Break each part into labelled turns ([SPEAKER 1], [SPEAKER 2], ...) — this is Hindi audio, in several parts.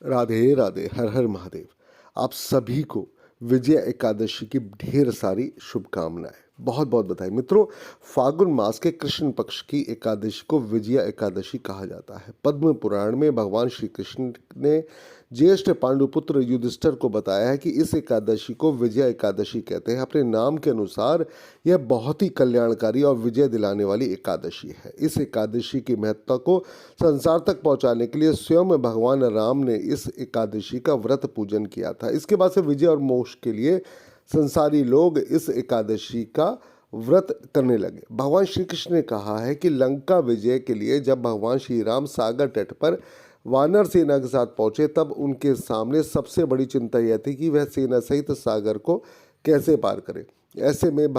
[SPEAKER 1] राधे राधे, हर हर महादेव। आप सभी को विजय एकादशी की ढेर सारी शुभकामनाएं। बहुत बहुत बधाई मित्रों। फागुन मास के कृष्ण पक्ष की एकादशी को विजया एकादशी कहा जाता है। पद्म पुराण में भगवान श्री कृष्ण ने ज्येष्ठ पांडुपुत्र युधिष्ठिर को बताया है कि इस एकादशी को विजया एकादशी कहते हैं। अपने नाम के अनुसार यह बहुत ही कल्याणकारी और विजय दिलाने वाली एकादशी है। इस एकादशी की महत्ता को संसार तक पहुंचाने के लिए स्वयं भगवान राम ने इस एकादशी का व्रत पूजन किया था। इसके बाद से विजय और मोक्ष के लिए संसारी लोग इस एकादशी का व्रत करने लगे। भगवान श्री कृष्ण ने कहा है कि लंका विजय के लिए जब भगवान श्री राम सागर तट पर वानर सेना के साथ पहुंचे, तब उनके सामने सबसे बड़ी चिंता यह थी कि वह सेना सहित सागर को कैसे पार करें। ऐसे में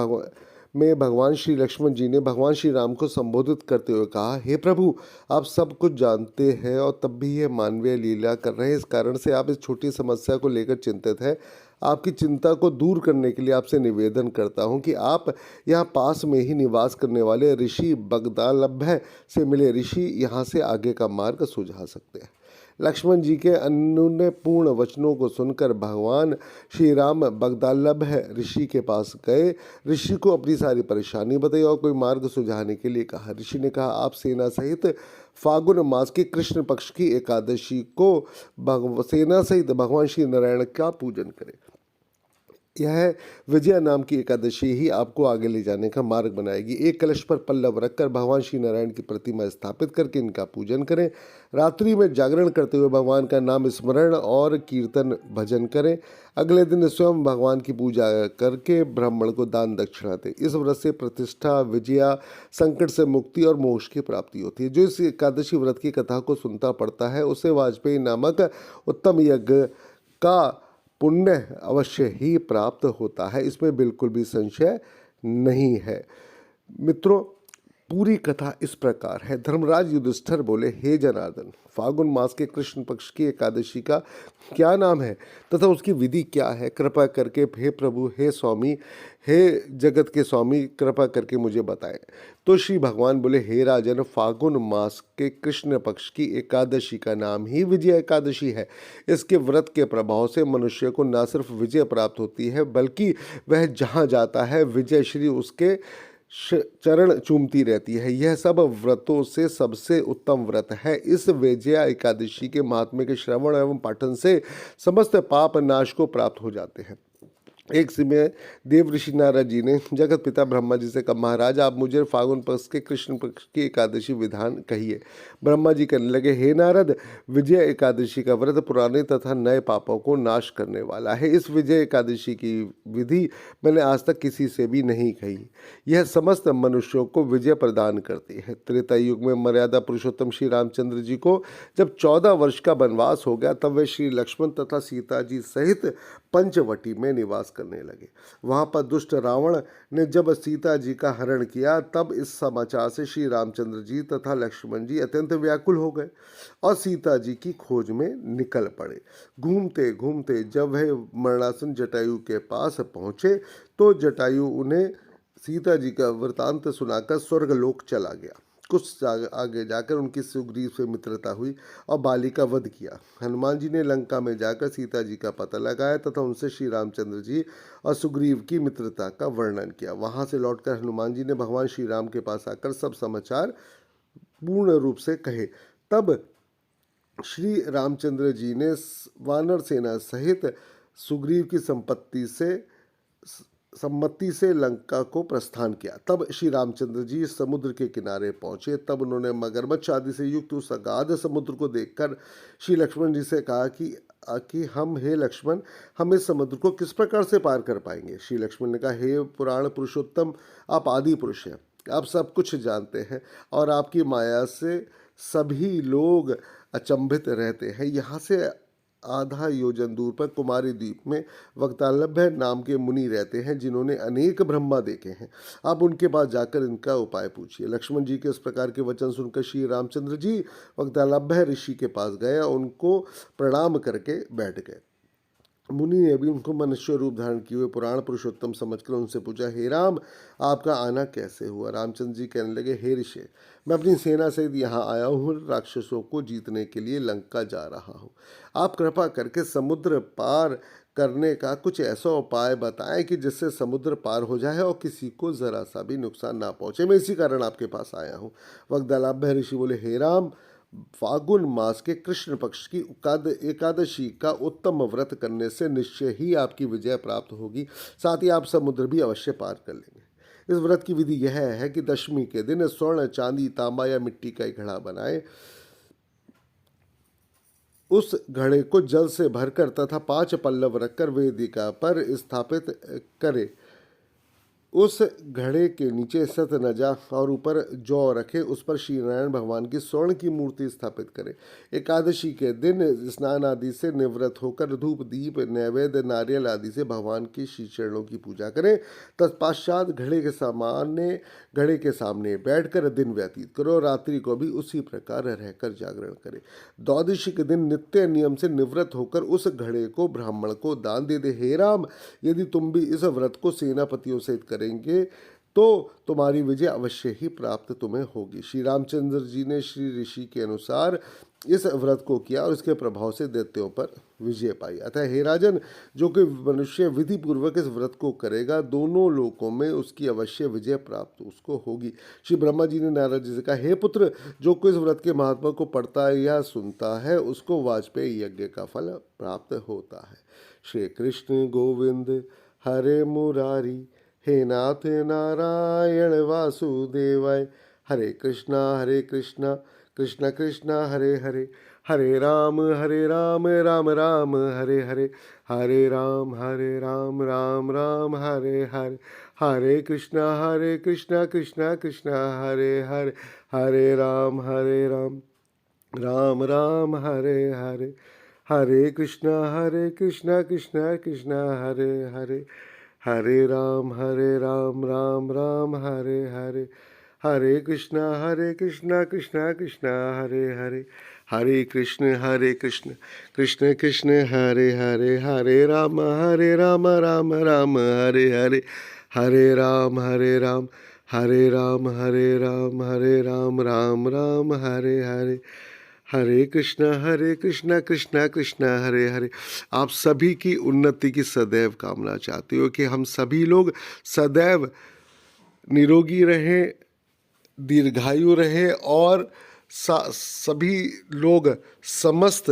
[SPEAKER 1] भगवान श्री लक्ष्मण जी ने भगवान श्री राम को संबोधित करते हुए कहा, हे प्रभु, आप सब कुछ जानते हैं और तब भी ये मानवीय लीला कर रहे हैं। इस कारण से आप इस छोटी समस्या को लेकर चिंतित हैं। आपकी चिंता को दूर करने के लिए आपसे निवेदन करता हूं कि आप यहाँ पास में ही निवास करने वाले ऋषि बगदालभ्य से मिले। ऋषि यहाँ से आगे का मार्ग सुझा सकते हैं। लक्ष्मण जी के अनुनयपूर्ण वचनों को सुनकर भगवान श्री राम बगदालभ्य ऋषि के पास गए। ऋषि को अपनी सारी परेशानी बताई और कोई मार्ग सुझाने के लिए कहा। ऋषि ने कहा, आप सेना सहित फागुन मास की कृष्ण पक्ष की एकादशी को सेना सहित भगवान श्री नारायण का पूजन करें। यह विजया नाम की एकादशी ही आपको आगे ले जाने का मार्ग बनाएगी। एक कलश पर पल्लव रखकर भगवान श्री नारायण की प्रतिमा स्थापित करके इनका पूजन करें। रात्रि में जागरण करते हुए भगवान का नाम स्मरण और कीर्तन भजन करें। अगले दिन स्वयं भगवान की पूजा करके ब्राह्मण को दान दक्षिणा दें। इस व्रत से प्रतिष्ठा, विजया, संकट से मुक्ति और मोक्ष की प्राप्ति होती है। जो इस एकादशी व्रत की कथा को सुनता पड़ता है उसे वाजपेयी नामक उत्तम यज्ञ का पुण्य अवश्य ही प्राप्त होता है, इसमें बिल्कुल भी संशय नहीं है। मित्रों, पूरी कथा इस प्रकार है। धर्मराज युधिष्ठिर बोले, हे जनार्दन, फागुन मास के कृष्ण पक्ष की एकादशी का क्या नाम है तथा उसकी विधि क्या है? कृपा करके हे प्रभु, हे स्वामी, हे जगत के स्वामी, कृपा करके मुझे बताएं। तो श्री भगवान बोले, हे राजन, फागुन मास के कृष्ण पक्ष की एकादशी का नाम ही विजय एकादशी है। इसके व्रत के प्रभाव से मनुष्य को न सिर्फ विजय प्राप्त होती है, बल्कि वह जहाँ जाता है विजय श्री उसके चरण चूमती रहती है। यह सब व्रतों से सबसे उत्तम व्रत है। इस विजया एकादशी के महात्म्य के श्रवण एवं पाठन से समस्त पाप नाश को प्राप्त हो जाते हैं। एक समय देव ऋषि नारद जी ने जगत पिता ब्रह्मा जी से कहा, महाराज, आप मुझे फागुन पक्ष के कृष्ण पक्ष की एकादशी विधान कहिए। ब्रह्मा जी कहने लगे, हे नारद, विजय एकादशी का व्रत पुराने तथा नए पापों को नाश करने वाला है। इस विजय एकादशी की विधि मैंने आज तक किसी से भी नहीं कही। यह समस्त मनुष्यों को विजय प्रदान करती है। त्रेता युग में मर्यादा पुरुषोत्तम श्री रामचंद्र जी को जब 14 वर्ष का वनवास हो गया, तब वे श्री लक्ष्मण तथा सीता जी सहित पंचवटी में निवास करने लगे। वहां पर दुष्ट रावण ने जब सीता जी का हरण किया, तब इस समाचार से श्री रामचंद्र जी तथा लक्ष्मण जी अत्यंत व्याकुल हो गए और सीता जी की खोज में निकल पड़े। घूमते घूमते जब वह मरणासन जटायु के पास पहुंचे, तो जटायु उन्हें सीता जी का वृतांत सुनाकर स्वर्गलोक चला गया। कुछ आगे जाकर उनकी सुग्रीव से मित्रता हुई और बाली का वध किया। हनुमान जी ने लंका में जाकर सीता जी का पता लगाया तथा उनसे श्री रामचंद्र जी और सुग्रीव की मित्रता का वर्णन किया। वहां से लौटकर हनुमान जी ने भगवान श्री राम के पास आकर सब समाचार पूर्ण रूप से कहे। तब श्री रामचंद्र जी ने वानर सेना सहित सुग्रीव की सम्मति से लंका को प्रस्थान किया। तब श्री रामचंद्र जी समुद्र के किनारे पहुंचे। तब उन्होंने मगरमच्छ आदि से युक्त उस अगाध समुद्र को देखकर श्री लक्ष्मण जी से कहा कि हे लक्ष्मण, हम इस समुद्र को किस प्रकार से पार कर पाएंगे? श्री लक्ष्मण ने कहा, हे पुराण पुरुषोत्तम, आप आदि पुरुष हैं, आप सब कुछ जानते हैं और आपकी माया से सभी लोग अचंभित रहते हैं। यहाँ से आधा योजन दूर पर कुमारी द्वीप में वक्तालभ्य नाम के मुनि रहते हैं, जिन्होंने अनेक ब्रह्मा देखे हैं। आप उनके पास जाकर इनका उपाय पूछिए। लक्ष्मण जी के इस प्रकार के वचन सुनकर श्री रामचंद्र जी वक्तालभ्य ऋषि के पास गए और उनको प्रणाम करके बैठ गए। मुनि ने भी उनको मनुष्य रूप धारण किए हुए पुराण पुरुषोत्तम समझकर उनसे पूछा, हे राम, आपका आना कैसे हुआ? रामचंद्र जी कहने लगे, हे ऋषि, मैं अपनी सेना सहित यहाँ आया हूँ, राक्षसों को जीतने के लिए लंका जा रहा हूँ। आप कृपा करके समुद्र पार करने का कुछ ऐसा उपाय बताएं कि जिससे समुद्र पार हो जाए और किसी को जरा सा भी नुकसान ना पहुंचे। मैं इसी कारण आपके पास आया हूँ। वक्दलाभ्य ऋषि बोले, हे राम, फागुन मास के कृष्ण पक्ष की एकादशी का उत्तम व्रत करने से निश्चय ही आपकी विजय प्राप्त होगी। साथ ही आप समुद्र भी अवश्य पार कर लेंगे। इस व्रत की विधि यह है कि दशमी के दिन स्वर्ण, चांदी, तांबा या मिट्टी का एक घड़ा बनाएं। उस घड़े को जल से भरकर तथा 5 पल्लव रखकर वेदिका पर स्थापित करे। उस घड़े के नीचे सतनजा और ऊपर जौ रखे, उस पर श्री नारायण भगवान की स्वर्ण की मूर्ति स्थापित करें। एकादशी के दिन स्नान आदि से निवृत्त होकर धूप, दीप, नैवेद्य, नारियल आदि से भगवान की श्री चरणों की पूजा करें। तत्पश्चात घड़े के सामने बैठकर दिन व्यतीत करो। रात्रि को भी उसी प्रकार रहकर जागरण करें। द्वादशी के दिन नित्य नियम से निवृत्त होकर उस घड़े को ब्राह्मण को दान दे दे। हे राम, यदि तुम भी इस व्रत को सेनापतियों सहित करेंगे तो तुम्हारी विजय अवश्य ही प्राप्त तुम्हें होगी। श्री रामचंद्र जी ने श्री ऋषि के अनुसार इस व्रत को किया और इसके प्रभाव से दैत्यों पर विजय पाई। अतः हे राजन, जो कि मनुष्य विधि पूर्वक इस व्रत को करेगा, दोनों लोकों में उसकी अवश्य विजय प्राप्त उसको होगी। श्री ब्रह्मा जी ने नारद जी से कहा, हे पुत्र, जो कोई इस व्रत के महात्मा को पढ़ता है या सुनता है, उसको वाजपेयी यज्ञ का फल प्राप्त होता है। श्री कृष्ण गोविंद हरे मुरारी, हे नाथ नारायण वासुदेवाय। हरे कृष्णा कृष्ण कृष्ण हरे हरे, हरे राम राम राम हरे हरे, हरे राम राम राम हरे हरे, हरे कृष्णा कृष्ण कृष्ण हरे हरे, हरे राम राम राम हरे हरे, हरे कृष्णा कृष्ण कृष्ण हरे हरे, हरे राम राम राम हरे हरे, हरे कृष्णा कृष्ण कृष्ण हरे हरे, हरे कृष्ण कृष्ण कृष्ण हरे हरे, हरे राम राम राम हरे हरे, हरे राम हरे राम राम राम हरे हरे, हरे कृष्णा कृष्ण कृष्ण हरे हरे। आप सभी की उन्नति की सदैव कामना चाहते हो कि हम सभी लोग सदैव निरोगी रहें, दीर्घायु रहे और सभी लोग समस्त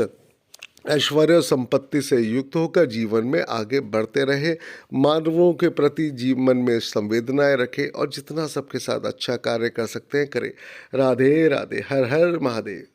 [SPEAKER 1] ऐश्वर्य और संपत्ति से युक्त होकर जीवन में आगे बढ़ते रहे, मानवों के प्रति जीवन में संवेदनाएं रखें और जितना सबके साथ अच्छा कार्य कर सकते हैं करें। राधे राधे, हर हर महादेव।